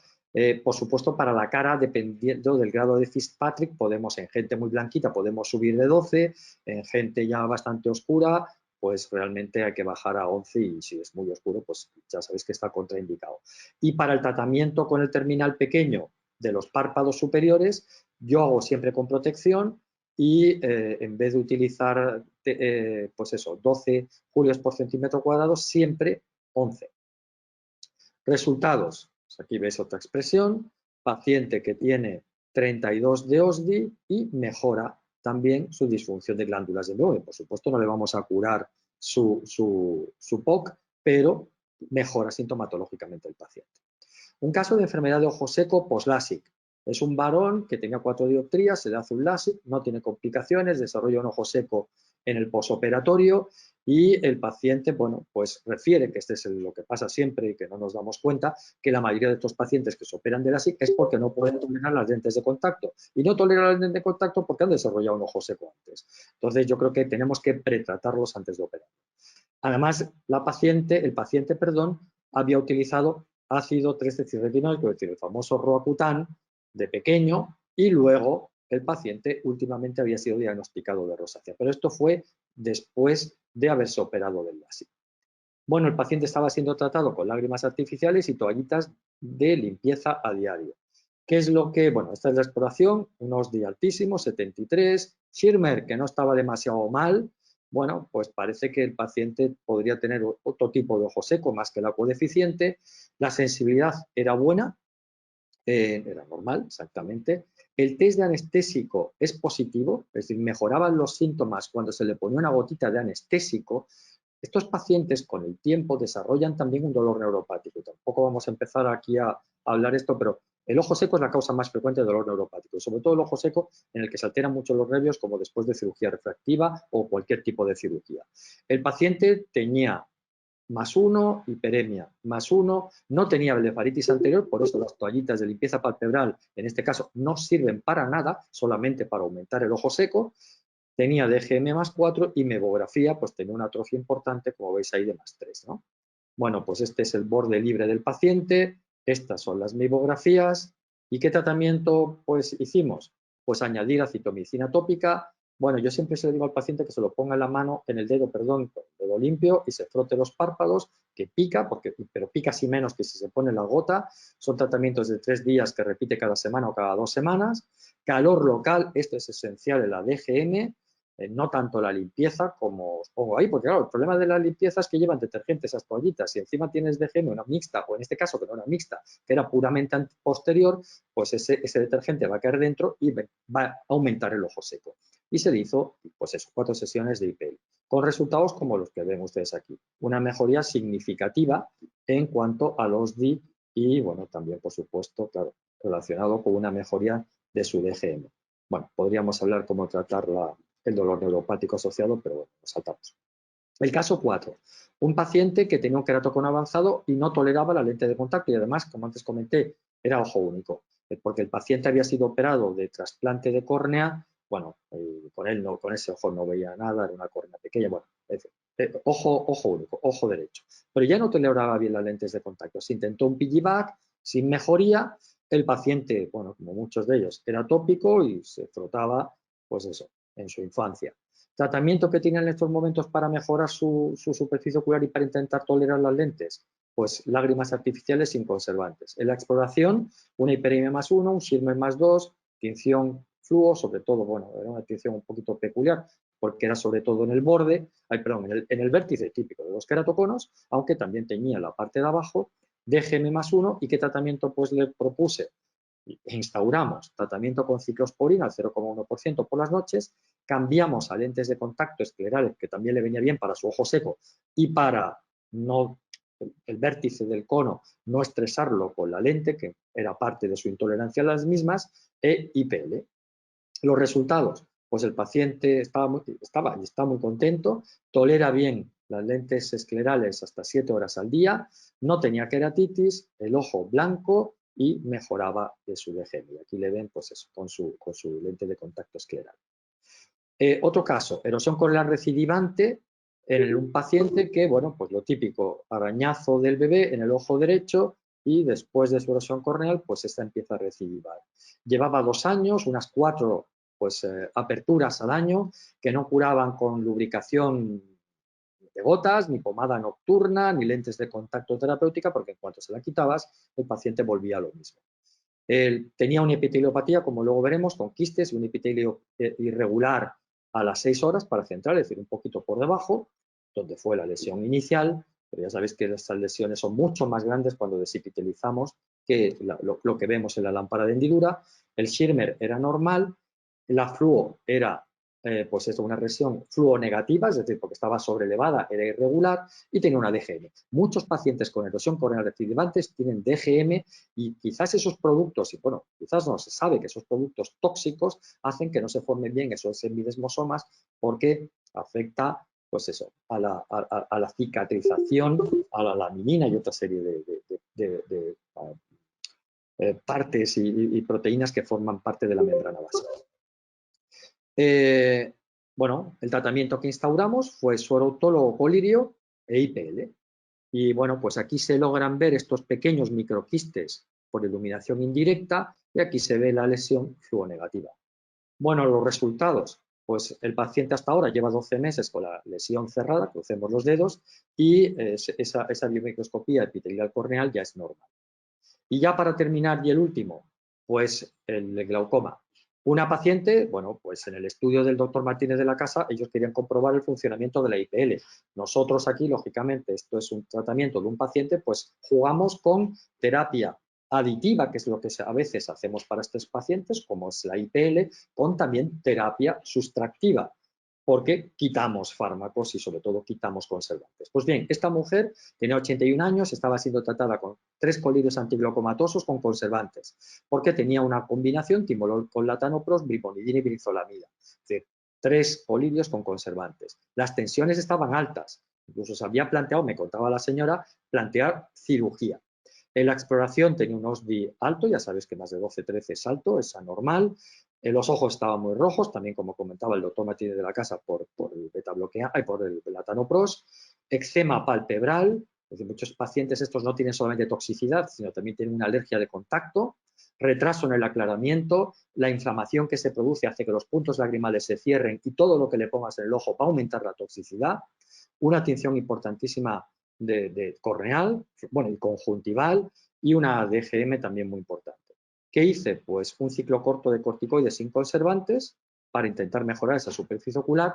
Por supuesto, para la cara, dependiendo del grado de Fitzpatrick, podemos, en gente muy blanquita, podemos subir de 12, en gente ya bastante oscura, pues realmente hay que bajar a 11 y si es muy oscuro, pues ya sabéis que está contraindicado. Y para el tratamiento con el terminal pequeño de los párpados superiores, yo hago siempre con protección y en vez de utilizar, pues eso, 12 julios por centímetro cuadrado, siempre 11. Resultados. Pues aquí veis otra expresión. Paciente que tiene 32 de OSDI y mejora también su disfunción de glándulas de Meibomian. Por supuesto, no le vamos a curar su POC, pero mejora sintomatológicamente el paciente. Un caso de enfermedad de ojo seco post-LASIK. Es un varón que tenía 4 dioptrías, se le hace un LASIK, no tiene complicaciones, desarrolla un ojo seco en el posoperatorio y el paciente, bueno, pues refiere que este es lo que pasa siempre y que no nos damos cuenta, que la mayoría de estos pacientes que se operan de LASIK es porque no pueden tolerar las lentes de contacto. Y no toleran las lentes de contacto porque han desarrollado un ojo seco antes. Entonces yo creo que tenemos que pretratarlos antes de operar. Además, el paciente, había utilizado ácido 3-deoxirretinoico, es decir, el famoso Roacutan de pequeño, y luego el paciente últimamente había sido diagnosticado de rosácea. Pero esto fue después de haberse operado del LASIK. Bueno, el paciente estaba siendo tratado con lágrimas artificiales y toallitas de limpieza a diario. ¿Qué es lo que? Bueno, esta es la exploración, un OSDI altísimo, 73, Schirmer, que no estaba demasiado mal. Bueno, pues parece que el paciente podría tener otro tipo de ojo seco más que el acuodeficiente. La sensibilidad era buena, era normal, exactamente. El test de anestésico es positivo, es decir, mejoraban los síntomas cuando se le ponía una gotita de anestésico. Estos pacientes con el tiempo desarrollan también un dolor neuropático. Tampoco vamos a empezar aquí a hablar esto, pero el ojo seco es la causa más frecuente de dolor neuropático, sobre todo el ojo seco en el que se alteran mucho los nervios, como después de cirugía refractiva o cualquier tipo de cirugía. El paciente tenía +1, hiperemia, +1, no tenía blefaritis anterior, por eso las toallitas de limpieza palpebral, en este caso, no sirven para nada, solamente para aumentar el ojo seco, tenía DGM +4 y memografía, pues tenía una atrofia importante, como veis ahí, de +3, ¿no? Bueno, pues este es el borde libre del paciente, estas son las memografías, ¿y qué tratamiento pues hicimos? Pues añadir acitromicina tópica. Bueno, yo siempre se le digo al paciente que se lo ponga en la mano, en el dedo, perdón, con el dedo limpio y se frote los párpados, que pica, pero pica así menos que si se pone la gota. Son tratamientos de 3 días que repite cada semana o cada 2 semanas. Calor local, esto es esencial en la DGM. No tanto la limpieza como os pongo ahí, porque claro, el problema de la limpieza es que llevan detergentes esas toallitas y encima tienes DGM, una mixta, o en este caso que no era mixta, que era puramente posterior, pues ese detergente va a caer dentro y va a aumentar el ojo seco. Y se le hizo, pues eso, 4 sesiones de IPL, con resultados como los que ven ustedes aquí. Una mejoría significativa en cuanto a los DI y, bueno, también, por supuesto, claro, relacionado con una mejoría de su DGM. Bueno, podríamos hablar cómo tratar el dolor neuropático asociado, pero bueno, nos saltamos. El caso 4. Un paciente que tenía un queratocono avanzado y no toleraba la lente de contacto y además, como antes comenté, era ojo único, porque el paciente había sido operado de trasplante de córnea, bueno, con él no, con ese ojo no veía nada, era una córnea pequeña, bueno, ojo único, ojo derecho. Pero ya no toleraba bien las lentes de contacto. Se intentó un piggyback sin mejoría, el paciente, bueno, como muchos de ellos, era tópico y se frotaba, pues eso, en su infancia. ¿Tratamiento que tiene en estos momentos para mejorar su superficie ocular y para intentar tolerar las lentes? Pues lágrimas artificiales sin conservantes. En la exploración, una hiperemia +1, un Schirmer +2, tinción fluo, sobre todo, bueno, era una tinción un poquito peculiar, porque era sobre todo en el borde, en el vértice típico de los queratoconos, aunque también tenía la parte de abajo, DGM +1, ¿y qué tratamiento pues le propuse? Instauramos tratamiento con ciclosporina al 0,1% por las noches, cambiamos a lentes de contacto esclerales, que también le venía bien para su ojo seco y para no el vértice del cono no estresarlo con la lente, que era parte de su intolerancia a las mismas, e IPL. Los resultados, pues el paciente está muy contento, tolera bien las lentes esclerales hasta 7 horas al día, no tenía queratitis, el ojo blanco y mejoraba de su DGM. Y aquí le ven, pues eso, con su lente de contacto escleral. Otro caso, erosión corneal recidivante en un paciente que, bueno, pues lo típico, arañazo del bebé en el ojo derecho y después de su erosión corneal, pues esta empieza a recidivar. Llevaba 2 años, unas 4 pues, aperturas al año que no curaban con lubricación de gotas, ni pomada nocturna, ni lentes de contacto terapéutica, porque en cuanto se la quitabas, el paciente volvía a lo mismo. Él tenía una epiteliopatía, como luego veremos, con quistes y un epitelio irregular a las 6 horas para central, es decir, un poquito por debajo, donde fue la lesión inicial, pero ya sabéis que estas lesiones son mucho más grandes cuando desepitelizamos que lo que vemos en la lámpara de hendidura. El Schirmer era normal, la fluo era pues eso, una lesión fluonegativa, es decir, porque estaba sobrelevada, era irregular y tenía una DGM. Muchos pacientes con erosión corneal recidivantes tienen DGM y quizás esos productos, y bueno, quizás no se sabe que esos productos tóxicos hacen que no se formen bien esos semidesmosomas porque afecta, pues eso, a la cicatrización, a la laminina y otra serie de partes y proteínas que forman parte de la membrana básica. Bueno, el tratamiento que instauramos fue sueroautólogo colirio e IPL. Y bueno, pues aquí se logran ver estos pequeños microquistes por iluminación indirecta y aquí se ve la lesión fluonegativa. Bueno, los resultados, pues el paciente hasta ahora lleva 12 meses con la lesión cerrada, crucemos los dedos, y esa biomicroscopía epitelial corneal ya es normal. Y ya para terminar, y el último, pues el glaucoma. Una paciente, bueno, pues en el estudio del doctor Martínez de la Casa, ellos querían comprobar el funcionamiento de la IPL. Nosotros aquí, lógicamente, esto es un tratamiento de un paciente, pues jugamos con terapia aditiva, que es lo que a veces hacemos para estos pacientes, como es la IPL, con también terapia sustractiva, porque quitamos fármacos y sobre todo quitamos conservantes. Pues bien, esta mujer tenía 81 años, estaba siendo tratada con 3 colirios antiglaucomatosos con conservantes, porque tenía una combinación timolol con latanopros, brimonidina y brinzolamida. Es decir, 3 colirios con conservantes. Las tensiones estaban altas, Incluso se había planteado, me contaba la señora, plantear cirugía. En la exploración tenía un OSDI alto, ya sabéis que más de 12-13 es alto, es anormal. Los ojos estaban muy rojos, también como comentaba el doctor Martínez de la Casa, por el beta-bloqueante, por el latanoprost. Eczema palpebral, es decir, muchos pacientes estos no tienen solamente toxicidad, sino también tienen una alergia de contacto. Retraso en el aclaramiento, la inflamación que se produce hace que los puntos lagrimales se cierren y todo lo que le pongas en el ojo va a aumentar la toxicidad. Una tinción importantísima de corneal, bueno, y conjuntival, y una DGM también muy importante. ¿Qué hice? Pues un ciclo corto de corticoides sin conservantes para intentar mejorar esa superficie ocular.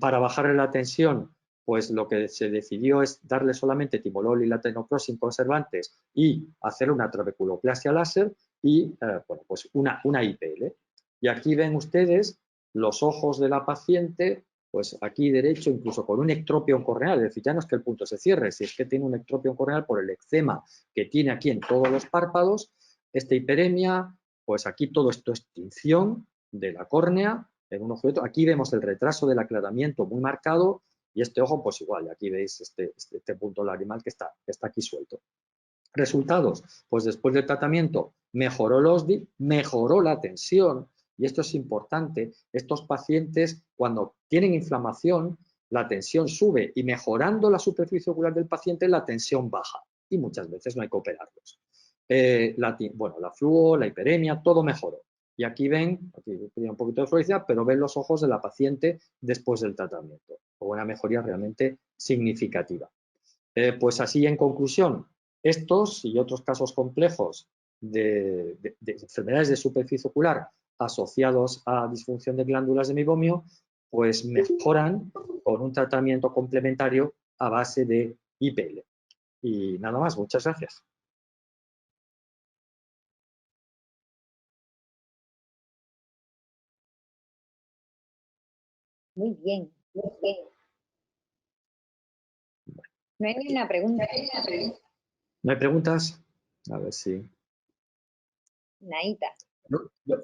Para bajarle la tensión, pues lo que se decidió es darle solamente timolol y latanoprost sin conservantes y hacer una trabeculoplastia láser y bueno, pues una IPL. Y aquí ven ustedes los ojos de la paciente, pues aquí derecho, incluso con un ectropion corneal, es decir, ya no es que el punto se cierre, si es que tiene un ectropion corneal por el eczema que tiene aquí en todos los párpados, esta hiperemia, pues aquí todo esto es tinción de la córnea en un ojo y otro. Aquí vemos el retraso del aclaramiento muy marcado y este ojo, pues igual, y aquí veis este punto lagrimal que está aquí suelto. Resultados, pues después del tratamiento mejoró el OSDI, mejoró la tensión, y esto es importante. Estos pacientes, cuando tienen inflamación, la tensión sube y mejorando la superficie ocular del paciente, la tensión baja y muchas veces no hay que operarlos. La fluo, la hiperemia, todo mejoró. Y aquí ven, aquí tenía un poquito de fluorescencia, pero ven los ojos de la paciente después del tratamiento, con una mejoría realmente significativa. Pues así, en conclusión, estos y otros casos complejos de enfermedades de superficie ocular asociados a disfunción de glándulas de meiomio, pues mejoran con un tratamiento complementario a base de IPL. Y nada más, muchas gracias. Muy bien, muy bien. No hay ni una pregunta. ¿No hay preguntas? A ver si... Naita.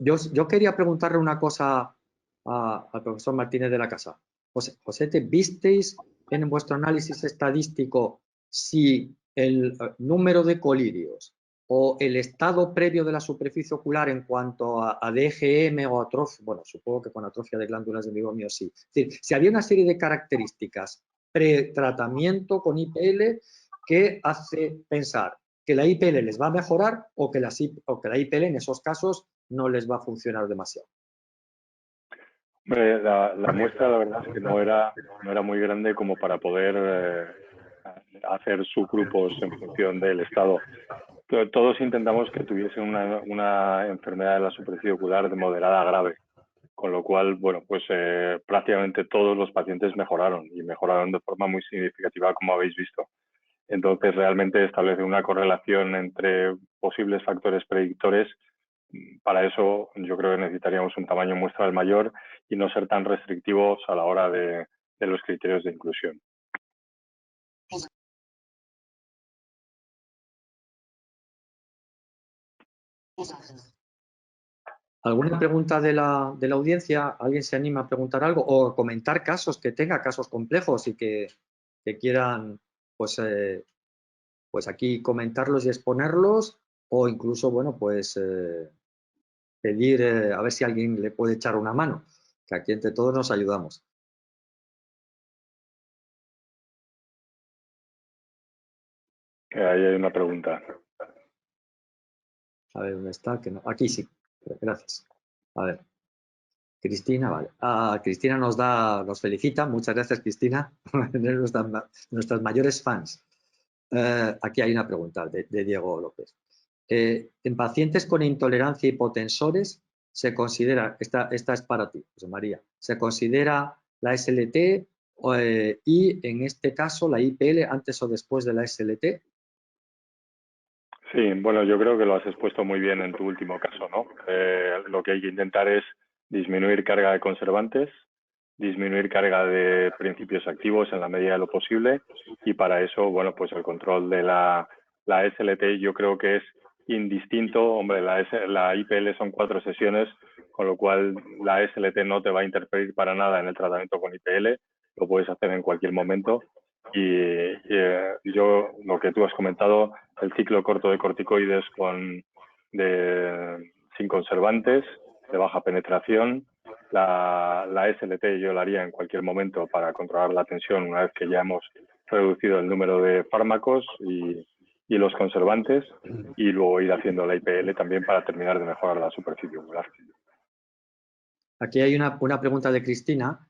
Yo quería preguntarle una cosa al profesor Martínez de la Casa. José, ¿visteis en vuestro análisis estadístico si el número de colirios o el estado previo de la superficie ocular en cuanto a DGM o atrofia, bueno, supongo que con atrofia de glándulas de meiomio sí, es decir, si había una serie de características pre-tratamiento con IPL que hace pensar que la IPL les va a mejorar o que la IPL en esos casos no les va a funcionar demasiado? La muestra, la verdad es que no era muy grande como para poder hacer subgrupos en función del estado. Todos intentamos que tuviesen una enfermedad de la superficie ocular de moderada a grave, con lo cual, bueno, pues prácticamente todos los pacientes mejoraron y mejoraron de forma muy significativa, como habéis visto. Entonces, realmente establecer una correlación entre posibles factores predictores, para eso yo creo que necesitaríamos un tamaño muestral mayor y no ser tan restrictivos a la hora de los criterios de inclusión. ¿Alguna pregunta de la audiencia? ¿Alguien se anima a preguntar algo o comentar casos que tenga, casos complejos y que quieran pues aquí comentarlos y exponerlos, o incluso, bueno, pues pedir a ver si alguien le puede echar una mano, que aquí entre todos nos ayudamos. Ahí hay una pregunta. A ver, ¿dónde está? Que no. Aquí sí. Gracias. A ver. Cristina, vale. Cristina nos felicita. Muchas gracias, Cristina. Nuestras mayores fans. Aquí hay una pregunta de Diego López. En pacientes con intolerancia a hipotensores, se considera, esta es para ti, José María, se considera la SLT y en este caso la IPL antes o después de la SLT. Sí, bueno, yo creo que lo has expuesto muy bien en tu último caso, ¿no? Lo que hay que intentar es disminuir carga de conservantes, disminuir carga de principios activos en la medida de lo posible, y para eso, bueno, pues el control de la SLT yo creo que es indistinto. Hombre, la IPL son 4 sesiones, con lo cual la SLT no te va a interferir para nada en el tratamiento con IPL, lo puedes hacer en cualquier momento, Yo, lo que tú has comentado, el ciclo corto de corticoides sin conservantes, de baja penetración. La SLT yo la haría en cualquier momento para controlar la tensión una vez que ya hemos reducido el número de fármacos y los conservantes, y luego ir haciendo la IPL también para terminar de mejorar la superficie ocular. Aquí hay una pregunta de Cristina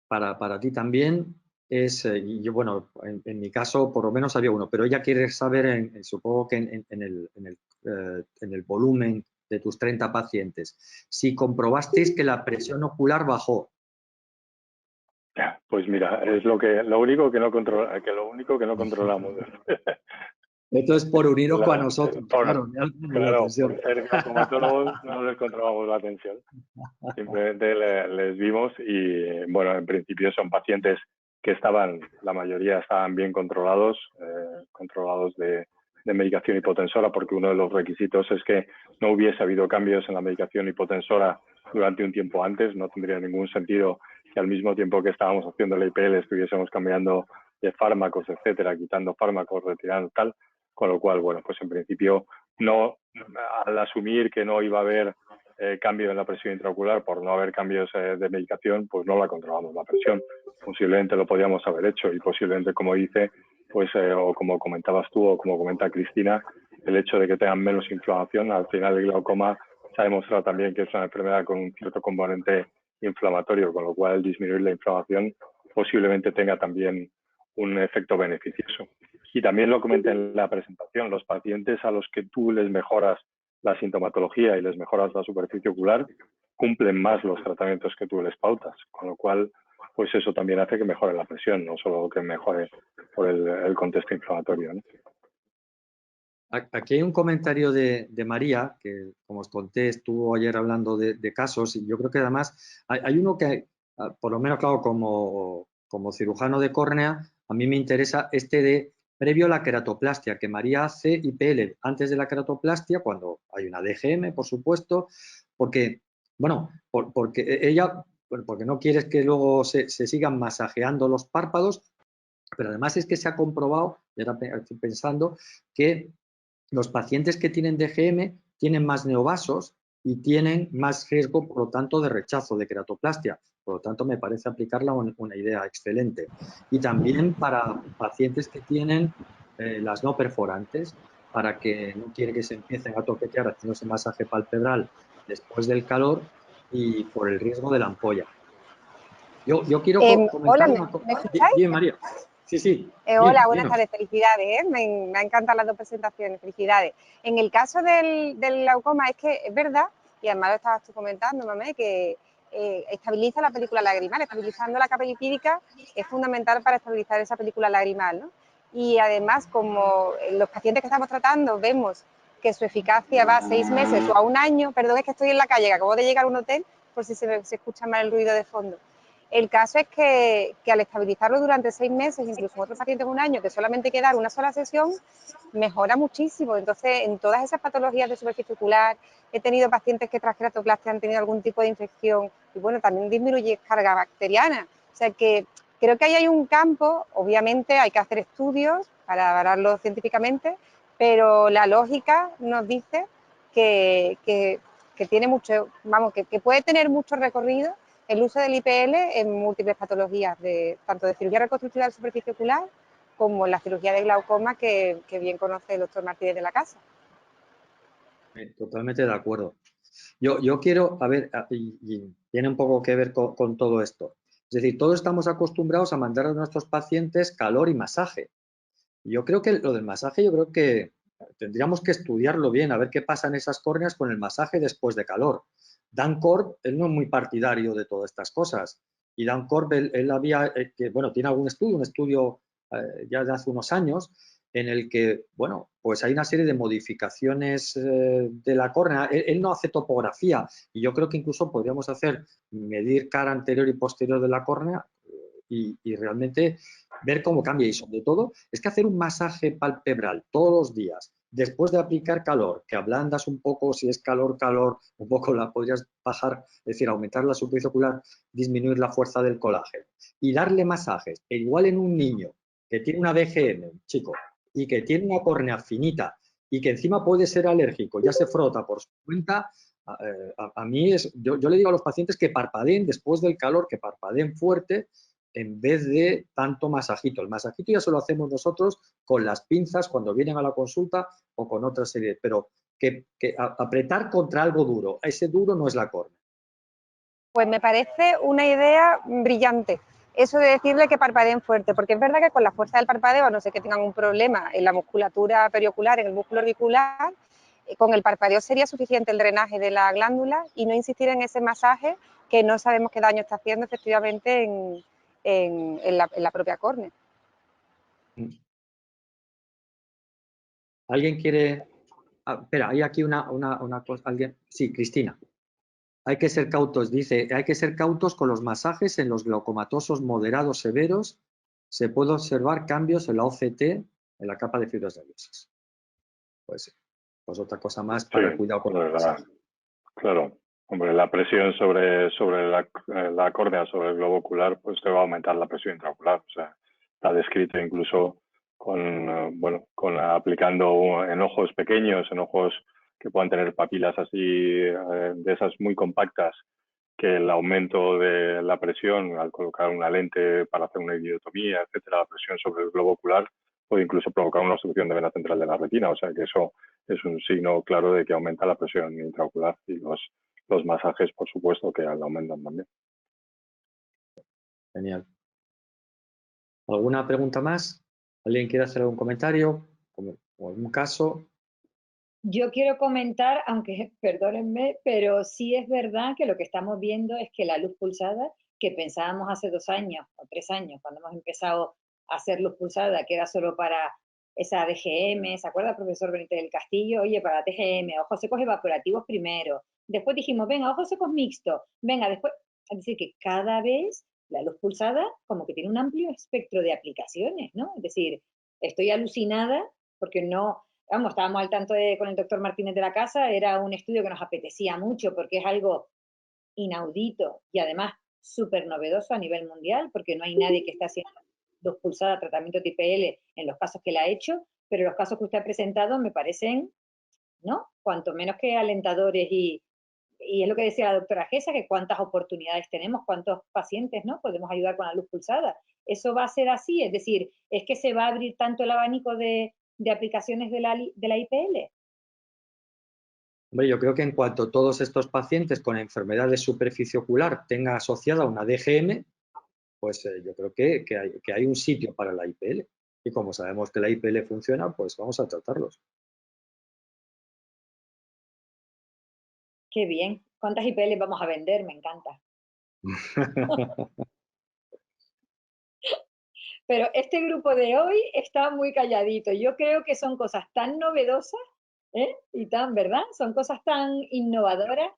para ti también. Yo, bueno, en mi caso por lo menos había uno, pero ella quiere saber, supongo que en el volumen de tus 30 pacientes, si comprobasteis que la presión ocular bajó. Pues mira, es lo único que no controlamos. Esto es por uniros con nosotros. Claro, por ser glaucomatólogos no les controlamos la tensión. Simplemente les vimos y, bueno, en principio son pacientes que la mayoría estaban bien controlados de medicación hipotensora, porque uno de los requisitos es que no hubiese habido cambios en la medicación hipotensora durante un tiempo antes. No tendría ningún sentido que al mismo tiempo que estábamos haciendo la IPL estuviésemos cambiando de fármacos, etcétera, quitando fármacos, retirando tal, con lo cual, bueno, pues en principio no, al asumir que no iba a haber cambio en la presión intraocular por no haber cambios de medicación, pues no la controlamos la presión. Posiblemente lo podíamos haber hecho y posiblemente, como dice, pues o como comentabas tú o como comenta Cristina, el hecho de que tengan menos inflamación. Al final el glaucoma se ha demostrado también que es una enfermedad con un cierto componente inflamatorio, con lo cual el disminuir la inflamación posiblemente tenga también un efecto beneficioso. Y también lo comenté en la presentación, los pacientes a los que tú les mejoras la sintomatología y les mejoras la superficie ocular, cumplen más los tratamientos que tú les pautas, con lo cual, pues eso también hace que mejore la presión, no solo que mejore por el contexto inflamatorio, ¿no? Aquí hay un comentario de María, que como os conté, estuvo ayer hablando de casos, y yo creo que además hay uno que, por lo menos, claro, como cirujano de córnea, a mí me interesa de previo a la queratoplastia, que María hace IPL antes de la queratoplastia, cuando hay una DGM, por supuesto, porque, bueno, porque ella, porque no quieres que luego se sigan masajeando los párpados, pero además es que se ha comprobado, y ahora estoy pensando, que los pacientes que tienen DGM tienen más neovasos y tienen más riesgo, por lo tanto, de rechazo de queratoplastia. Por lo tanto, me parece aplicarla una idea excelente. Y también para pacientes que tienen las no perforantes, para que no quiere que se empiecen a toquetear haciéndose masaje palpebral después del calor y por el riesgo de la ampolla. Yo quiero comentar una cosa. ¿Me escucháis? Bien, María. Sí, sí. Hola, buenas tardes, felicidades, me ha encantado las dos presentaciones, felicidades. En el caso del glaucoma, es que es verdad, y además lo estabas tú comentando, Mamé, que estabiliza la película lagrimal, estabilizando la capa lipídica es fundamental para estabilizar esa película lagrimal, ¿no? Y además, como los pacientes que estamos tratando vemos que su eficacia va a 6 meses o a 1 año, perdón, es que estoy en la calle, que acabo de llegar a un hotel, por si se escucha mal el ruido de fondo. El caso es que al estabilizarlo durante 6 meses, incluso en otros pacientes 1 año, que solamente hay que dar una sola sesión, mejora muchísimo. Entonces, en todas esas patologías de superficie ocular, he tenido pacientes que tras queratoplastia han tenido algún tipo de infección y, bueno, también disminuye carga bacteriana. O sea que creo que ahí hay un campo, obviamente hay que hacer estudios para valorarlo científicamente, pero la lógica nos dice que tiene mucho, vamos, que puede tener mucho recorrido el uso del IPL en múltiples patologías, tanto de cirugía reconstructiva de la superficie ocular como en la cirugía de glaucoma que bien conoce el doctor Martínez de la Casa. Totalmente de acuerdo. Yo quiero, a ver, y tiene un poco que ver con todo esto. Es decir, todos estamos acostumbrados a mandar a nuestros pacientes calor y masaje. Yo creo que lo del masaje, yo creo que tendríamos que estudiarlo bien, a ver qué pasa en esas córneas con el masaje después de calor. Dan Korb, él no es muy partidario de todas estas cosas. Y Dan Korb, él había, bueno, tiene algún estudio, un estudio ya de hace unos años, en el que, bueno, pues hay una serie de modificaciones de la córnea. Él no hace topografía y yo creo que incluso podríamos medir cara anterior y posterior de la córnea y realmente ver cómo cambia. Y sobre todo, es que hacer un masaje palpebral todos los días, después de aplicar calor, que ablandas un poco, si es calor, un poco la podrías bajar, es decir, aumentar la superficie ocular, disminuir la fuerza del colágeno y darle masajes, e igual en un niño que tiene una DGM, chico, y que tiene una córnea finita y que encima puede ser alérgico, ya se frota por su cuenta, a mí yo le digo a los pacientes que parpadeen después del calor, que parpadeen fuerte en vez de tanto masajito. El masajito ya se lo hacemos nosotros con las pinzas cuando vienen a la consulta o con otra serie, pero que apretar contra algo duro, ese duro no es la córnea. Pues me parece una idea brillante. Eso de decirle que parpadeen fuerte, porque es verdad que con la fuerza del parpadeo, a no ser que tengan un problema en la musculatura periocular, en el músculo orbicular, con el parpadeo sería suficiente el drenaje de la glándula y no insistir en ese masaje que no sabemos qué daño está haciendo efectivamente en la propia córnea. ¿Alguien quiere...? Espera, hay aquí una cosa. ¿Alguien? Sí, Cristina. Hay que ser cautos, dice, hay que ser cautos con los masajes en los glaucomatosos moderados severos. Se puede observar cambios en la OCT, en la capa de fibras nerviosas. Pues otra cosa más para el cuidado con los masajes. Claro, hombre, la presión sobre la córnea, sobre el globo ocular, pues te va a aumentar la presión intraocular. O sea, está descrito incluso aplicando en ojos pequeños, en ojos que puedan tener papilas así, de esas muy compactas, que el aumento de la presión al colocar una lente para hacer una iridotomía, etcétera, la presión sobre el globo ocular puede incluso provocar una obstrucción de vena central de la retina. O sea que eso es un signo claro de que aumenta la presión intraocular, y los masajes, por supuesto, que la aumentan también. Genial. ¿Alguna pregunta más? ¿Alguien quiere hacer algún comentario o algún caso? Yo quiero comentar, aunque perdónenme, pero sí es verdad que lo que estamos viendo es que la luz pulsada, que pensábamos hace 2 años o 3 años, cuando hemos empezado a hacer luz pulsada, que era solo para esa DGM, ¿se acuerda, profesor Benítez del Castillo? Oye, para DGM, ojos secos evaporativos primero. Después dijimos, venga, ojos secos mixtos. Venga, después, es decir, que cada vez la luz pulsada como que tiene un amplio espectro de aplicaciones, ¿no? Es decir, estoy alucinada porque no... Vamos, estábamos al tanto con el doctor Martínez de la Casa, era un estudio que nos apetecía mucho porque es algo inaudito y además súper novedoso a nivel mundial, porque no hay nadie que esté haciendo luz pulsada, tratamiento TPL en los casos que la ha hecho, pero los casos que usted ha presentado me parecen, ¿no? Cuanto menos que alentadores y es lo que decía la doctora Gesa, que cuántas oportunidades tenemos, cuántos pacientes, ¿no? Podemos ayudar con la luz pulsada. Eso va a ser así, es decir, es que se va a abrir tanto el abanico de aplicaciones de la IPL. Hombre, yo creo que en cuanto todos estos pacientes con enfermedad de superficie ocular tengan asociada una DGM, pues yo creo que hay un sitio para la IPL. Y como sabemos que la IPL funciona, pues vamos a tratarlos. Qué bien. ¿Cuántas IPL vamos a vender? Me encanta. Pero este grupo de hoy está muy calladito. Yo creo que son cosas tan novedosas, y tan, ¿verdad? Son cosas tan innovadoras.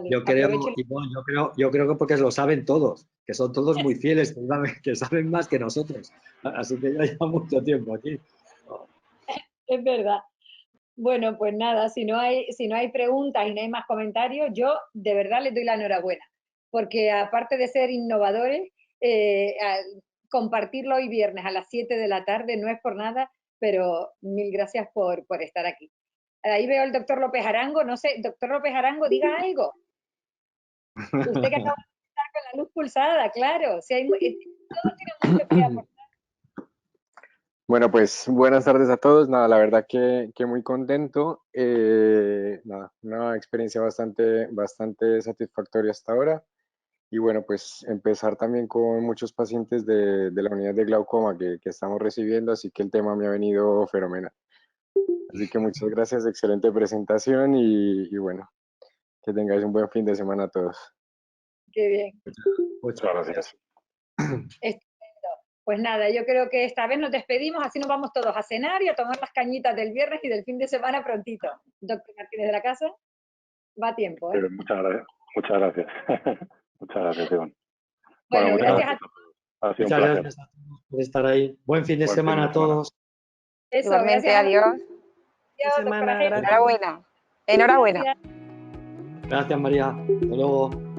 Yo creo que porque lo saben todos, que son todos muy fieles, que saben más que nosotros. Así que ya lleva mucho tiempo aquí. Es verdad. Bueno, pues nada, si no hay preguntas y no hay más comentarios, yo de verdad les doy la enhorabuena, porque aparte de ser innovadores, compartirlo hoy viernes a las 7 de la tarde no es por nada, pero mil gracias por estar aquí. Ahí veo al doctor López Arango, no sé, doctor López Arango, diga algo. Usted que acaba de estar con la luz pulsada, claro, si hay, todos tienen mucho que aportar. Bueno, pues buenas tardes a todos. Nada, la verdad que muy contento. Nada, una experiencia bastante satisfactoria hasta ahora. Y bueno, pues empezar también con muchos pacientes de la unidad de glaucoma que estamos recibiendo, así que el tema me ha venido fenomenal. Así que muchas gracias, excelente presentación y bueno, que tengáis un buen fin de semana a todos. Qué bien. Muchas gracias. Estupendo. Pues nada, yo creo que esta vez nos despedimos, así nos vamos todos a cenar y a tomar las cañitas del viernes y del fin de semana prontito. Doctor Martínez de la Casa, va a tiempo, ¿eh? Muchas gracias. Muchas gracias, Iván. Bueno, gracias a todos. Ha sido un Muchas placer. gracias a todos por estar ahí. Buen fin de semana a todos. eso. Igualmente, Gracias. adiós. Adiós, doctora Gesa. Enhorabuena. Enhorabuena. Gracias, María. Hasta luego.